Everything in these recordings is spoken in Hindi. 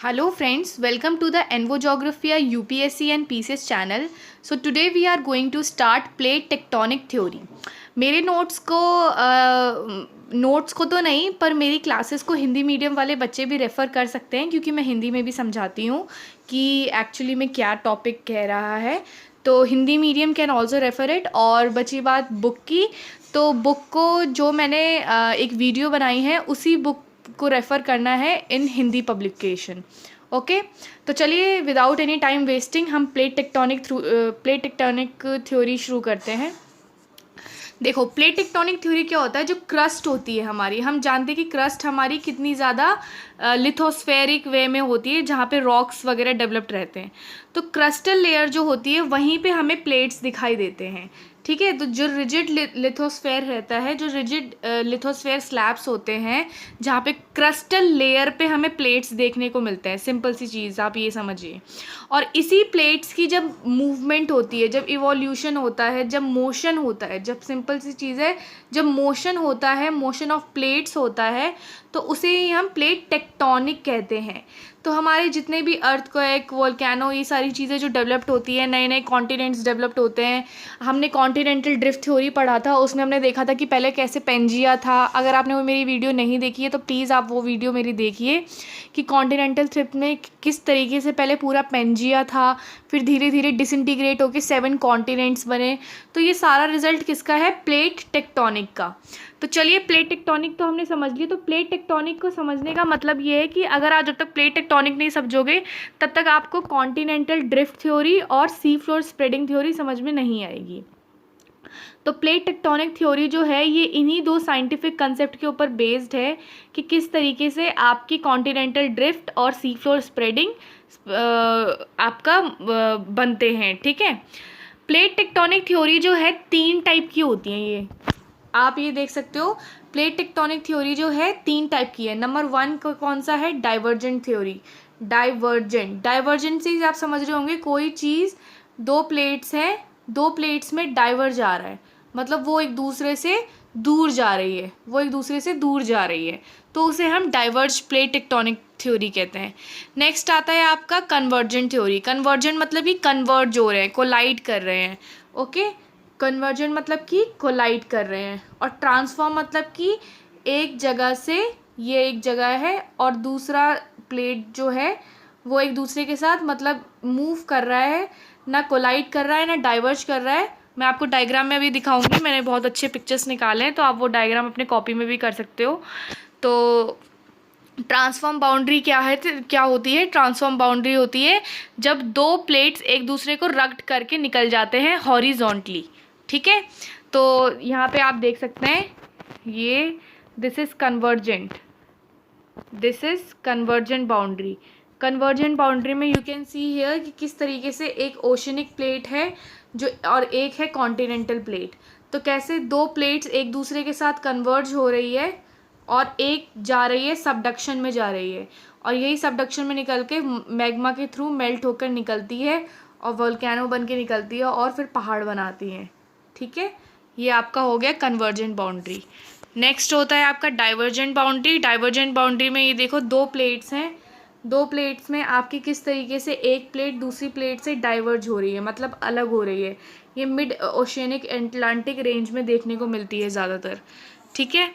Hello friends, welcome to the Envo Geographia UPSC and PCS channel. So today we are going to start plate tectonic theory. मेरे नोट्स को तो नहीं, पर मेरी क्लासेस को हिंदी मीडियम वाले बच्चे भी रेफ़र कर सकते हैं, क्योंकि मैं हिंदी में भी समझाती हूँ कि एक्चुअली में क्या टॉपिक कह रहा है। तो Hindi medium can also refer it. और बची बात बुक की, तो बुक को जो मैंने एक वीडियो बनाई है उसी बुक को रेफ़र करना है इन हिंदी पब्लिकेशन। ओके, तो चलिए विदाउट एनी टाइम वेस्टिंग हम प्लेट टेक्टोनिक थ्योरी शुरू करते हैं। देखो, प्लेट टेक्टोनिक थ्योरी क्या होता है। जो क्रस्ट होती है हमारी, हम जानते हैं कि क्रस्ट हमारी कितनी ज़्यादा लिथोस्फेरिक वे में होती है, जहाँ पे रॉक्स वगैरह डेवलप्ड रहते हैं। तो क्रस्टल लेयर जो होती है वहीं पे हमें प्लेट्स दिखाई देते हैं। ठीक है, तो जो रिजिड लिथोस्फेयर रहता है, जो रिजिड लिथोस्फेयर स्लैब्स होते हैं, जहाँ पे क्रिस्टल लेयर पे हमें प्लेट्स देखने को मिलते हैं। सिंपल सी चीज़ आप ये समझिए। और इसी प्लेट्स की जब मूवमेंट होती है, जब इवोल्यूशन होता है, जब मोशन होता है, जब सिंपल सी चीज़ है, जब मोशन होता है, मोशन ऑफ प्लेट्स होता है, तो उसे ही हम प्लेट टेक्टोनिक कहते हैं। तो हमारे जितने भी अर्थक्वेक, वोल्केनो, ये सारी चीज़ें जो डेवलप्ड होती है, नए नए कॉन्टिनेंट्स डेवलप्ड होते हैं। हमने कॉन्टिनेंटल ड्रिफ्ट थ्योरी पढ़ा था, उसमें हमने देखा था कि पहले कैसे पेंजिया था। अगर आपने वो मेरी वीडियो नहीं देखी है तो प्लीज़ आप वो वीडियो मेरी देखिए कि कॉन्टिनेंटल ड्रिफ्ट में किस तरीके से पहले पूरा पेंजिया था, फिर धीरे धीरे डिसइंटीग्रेट होकर 7 कॉन्टिनेंट्स बने। तो ये सारा रिजल्ट किसका है? प्लेट टेक्टोनिक का। तो चलिए, प्लेट टेक्टोनिक तो हमने समझ ली। तो प्लेट टेक्टोनिक को समझने का मतलब ये है कि अगर आप जब तक प्लेट टेक्टोनिक नहीं समझोगे तब तक आपको कॉन्टिनेंटल ड्रिफ्ट थ्योरी और सी फ्लोर स्प्रेडिंग थ्योरी समझ में नहीं आएगी। तो प्लेट टेक्टोनिक थ्योरी जो है ये इन्हीं दो साइंटिफिक कंसेप्ट के ऊपर बेस्ड है कि किस तरीके से आपकी कॉन्टिनेंटल ड्रिफ्ट और सी फ्लोर स्प्रेडिंग आपका बनते हैं। ठीक है, प्लेट टेक्टोनिक थ्योरी जो है 3 टाइप की होती हैं। ये आप ये देख सकते हो, प्लेट टेक्टोनिक थ्योरी जो है 3 टाइप की है। नंबर 1 कौन सा है? Divergent theory. डाइवर्जेंट से आप समझ रहे होंगे, कोई चीज़ 2 प्लेट्स हैं, 2 प्लेट्स में डाइवर्ज आ रहा है, मतलब वो एक दूसरे से दूर जा रही है, तो उसे हम डाइवर्ज प्लेट टेक्टोनिक थ्योरी कहते हैं। नेक्स्ट आता है आपका कन्वर्जेंट थ्योरी। कन्वर्जेंट मतलब कि कन्वर्ज हो रहे हैं, कोलाइड कर रहे हैं। ओके, कन्वर्जेंट मतलब कि कोलाइड कर रहे हैं। और ट्रांसफॉर्म मतलब कि एक जगह से, ये एक जगह है और दूसरा प्लेट जो है वो एक दूसरे के साथ मतलब मूव कर रहा है, ना कोलाइड कर रहा है ना डाइवर्ज कर रहा है। मैं आपको डायग्राम में अभी दिखाऊंगी, मैंने बहुत अच्छे पिक्चर्स निकाले हैं, तो आप वो डायग्राम अपने कॉपी में भी कर सकते हो। तो ट्रांसफॉर्म बाउंड्री क्या है, क्या होती है? ट्रांसफॉर्म बाउंड्री होती है जब 2 प्लेट्स एक दूसरे को रग्ड करके निकल जाते हैं हॉरिजॉन्टली। ठीक है, तो यहाँ पे आप देख सकते हैं ये this is convergent boundary. Convergent boundary में यू कैन सी हियर कि किस तरीके से एक ओशनिक प्लेट है जो, और एक है कॉन्टिनेंटल प्लेट। तो कैसे 2 प्लेट्स एक दूसरे के साथ कन्वर्ज हो रही है और एक जा रही है सबडक्शन में जा रही है, और यही सबडक्शन में निकल के मैग्मा के थ्रू मेल्ट होकर निकलती है और वोल्केनो बन के निकलती है और फिर पहाड़ बनाती है। ठीक है, ये आपका हो गया कन्वर्जेंट बाउंड्री। नेक्स्ट होता है आपका डाइवर्जेंट बाउंड्री। डाइवर्जेंट बाउंड्री में ये देखो 2 प्लेट्स हैं, 2 प्लेट्स में आपकी किस तरीके से एक प्लेट दूसरी प्लेट से डाइवर्ज हो रही है, मतलब अलग हो रही है। ये मिड ओशियनिक अटलांटिक रेंज में देखने को मिलती है ज़्यादातर। ठीक है,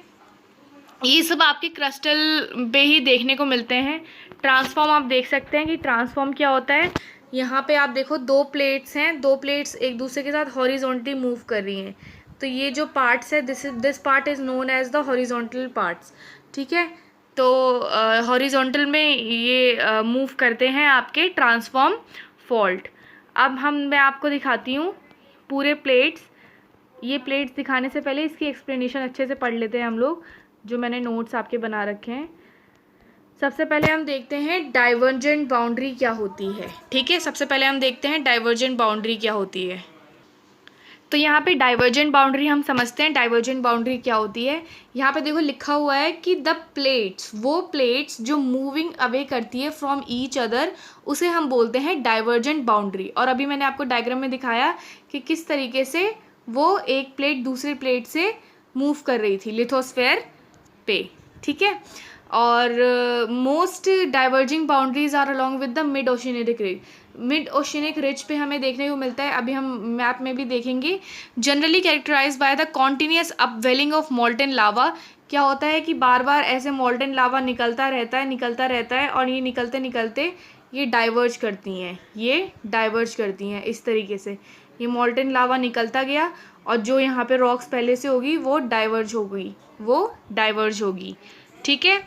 ये सब आपके क्रिस्टल पे ही देखने को मिलते हैं। ट्रांसफॉर्म आप देख सकते हैं कि ट्रांसफॉर्म क्या होता है। यहाँ पे आप देखो 2 प्लेट्स हैं, 2 प्लेट्स एक दूसरे के साथ हॉरिजॉन्टली मूव कर रही हैं। तो ये जो पार्ट्स है, this part is known as the horizontal parts. ठीक है, तो हॉरिजॉन्टल में ये मूव करते हैं आपके ट्रांसफॉर्म फॉल्ट। अब मैं आपको दिखाती हूँ पूरे प्लेट्स। ये प्लेट्स दिखाने से पहले इसकी एक्सप्लेनेशन अच्छे से पढ़ लेते हैं हम लोग, जो मैंने नोट्स आपके बना रखे हैं। सबसे पहले हम देखते हैं डाइवर्जेंट बाउंड्री क्या होती है। ठीक है, सबसे पहले हम देखते हैं डाइवर्जेंट बाउंड्री क्या होती है। तो यहाँ पे डाइवर्जेंट बाउंड्री हम समझते हैं। डाइवर्जेंट बाउंड्री क्या होती है, यहाँ पे देखो लिखा हुआ है कि द प्लेट्स, वो प्लेट्स जो मूविंग अवे करती है फ्रॉम ईच अदर, उसे हम बोलते हैं डाइवर्जेंट बाउंड्री। और अभी मैंने आपको डायग्राम में दिखाया कि किस तरीके से वो एक प्लेट दूसरी प्लेट से मूव कर रही थी लिथोस्फेयर पे। ठीक है, और most diverging boundaries are along with the mid oceanic ridge. Mid oceanic ridge पे हमें देखने को मिलता है, अभी हम मैप में भी देखेंगे, generally characterize by the continuous upwelling of molten lava. क्या होता है कि बार बार ऐसे मॉल्टन लावा निकलता रहता है और ये निकलते निकलते ये डाइवर्ज करती हैं, ये डाइवर्ज करती हैं इस तरीके से। ये मॉल्टन लावा निकलता गया और जो यहाँ पे रॉक्स पहले से होगी वो डाइवर्ज हो गई, वो डाइवर्ज होगी। ठीक है,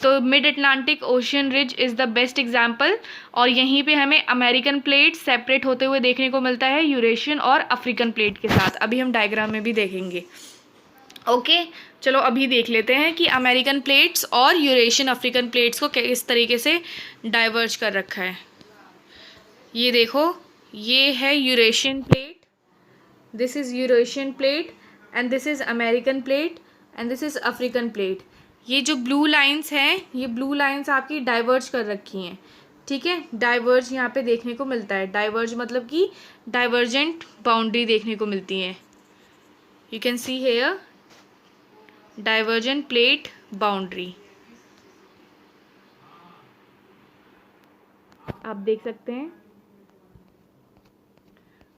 तो mid Atlantic ocean ridge is the best example. और यहीं पे हमें अमेरिकन प्लेट सेपरेट होते हुए देखने को मिलता है यूरेशियन और अफ्रीकन प्लेट के साथ। अभी हम डायग्राम में भी देखेंगे। ओके, चलो अभी देख लेते हैं कि अमेरिकन प्लेट्स और यूरेशियन अफ्रीकन प्लेट्स को किस तरीके से डाइवर्ज कर रखा है। ये देखो, ये है Eurasian plate, this is Eurasian plate and this is American plate and this is African plate. ये जो ब्लू लाइंस हैं, ये ब्लू लाइंस आपकी डाइवर्ज कर रखी हैं। ठीक है, डाइवर्ज यहाँ पे देखने को मिलता है। डाइवर्ज मतलब कि डाइवर्जेंट बाउंड्री देखने को मिलती है। You can see here divergent plate boundary, आप देख सकते हैं।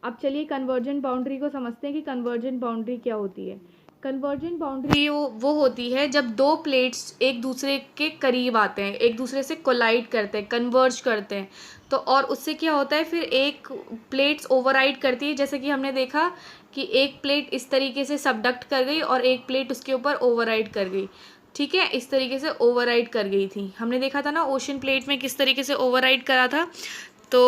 अब चलिए कन्वर्जेंट बाउंड्री को समझते हैं कि कन्वर्जेंट बाउंड्री क्या होती है। कन्वर्जेंट बाउंड्री वो होती है जब दो प्लेट्स एक दूसरे के करीब आते हैं, एक दूसरे से कोलाइड करते हैं, कन्वर्ज करते हैं, तो और उससे क्या होता है, फिर एक प्लेट्स ओवरराइड करती है। जैसे कि हमने देखा कि एक प्लेट इस तरीके से सबडक्ट कर गई और एक प्लेट उसके ऊपर ओवरराइड कर गई। ठीक है, इस तरीके से ओवरराइड कर गई थी। हमने देखा था ना ओशन प्लेट में किस तरीके से ओवरराइड करा था, तो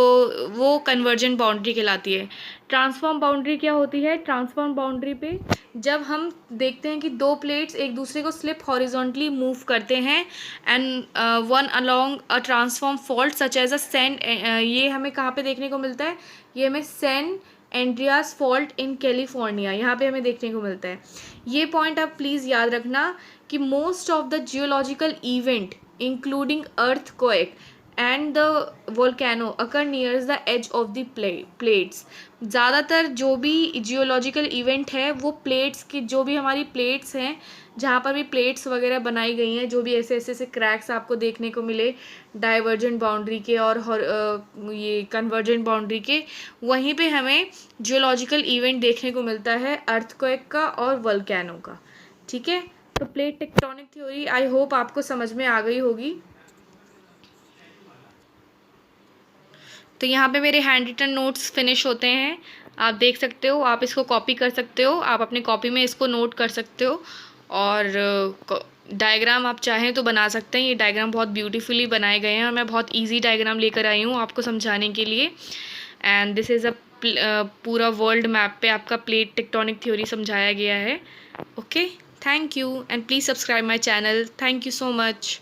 वो कन्वर्जेंट बाउंड्री कहलाती है। ट्रांसफॉर्म बाउंड्री क्या होती है, ट्रांसफॉर्म बाउंड्री पे जब हम देखते हैं कि दो प्लेट्स एक दूसरे को स्लिप हॉरिजॉन्टली मूव करते हैं and one along a transform fault such as a San, ये हमें कहाँ पे देखने को मिलता है, ये हमें San Andreas fault in California, यहाँ पे हमें देखने को मिलता है। ये पॉइंट आप प्लीज़ याद रखना कि most of the geological event including earthquake and the volcano occur nears the edge of the plates. ज़्यादातर जो भी जियोलॉजिकल इवेंट है वो प्लेट्स की, जो भी हमारी प्लेट्स हैं, जहाँ पर भी प्लेट्स वगैरह बनाई गई हैं, जो भी ऐसे ऐसे क्रैक्स आपको देखने को मिले डाइवर्जेंट बाउंड्री के और ये कन्वर्जेंट बाउंड्री के, वहीं पे हमें जियोलॉजिकल इवेंट देखने को मिलता है अर्थक्वेक का और वोल्केनो का। ठीक है, तो plate tectonic theory I hope आपको समझ में आ गई होगी। तो यहाँ पे मेरे हैंड रिटन नोट्स फिनिश होते हैं, आप देख सकते हो, आप इसको कॉपी कर सकते हो, आप अपने कॉपी में इसको नोट कर सकते हो और डायग्राम आप चाहें तो बना सकते हैं। ये डायग्राम बहुत ब्यूटीफुली बनाए गए हैं और मैं बहुत इजी डायग्राम लेकर आई हूँ आपको समझाने के लिए। एंड दिस इज़ अ पूरा वर्ल्ड मैप पे आपका प्लेट टेक्टोनिक थ्योरी समझाया गया है। Okay, thank you and please subscribe my channel. Thank you so much.